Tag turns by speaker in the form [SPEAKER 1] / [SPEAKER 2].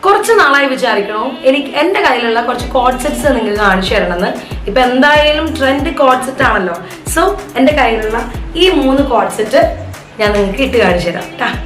[SPEAKER 1] കുറച്ച് നാളായി വിചാരിക്കണോ എനിക്ക് എൻ്റെ കയ്യിലുള്ള കുറച്ച് കോഡ് സെറ്റ്സ് നിങ്ങൾക്ക് കാണിച്ചു തരണമെന്ന്. ഇപ്പൊ എന്തായാലും ട്രെൻഡ് കോഡ് സെറ്റ് ആണല്ലോ. സോ എൻ്റെ കയ്യിലുള്ള ഈ 3 കോഡ് സെറ്റ് ഞാൻ നിങ്ങൾക്ക് ഇട്ട് കാണിച്ചു തരാം.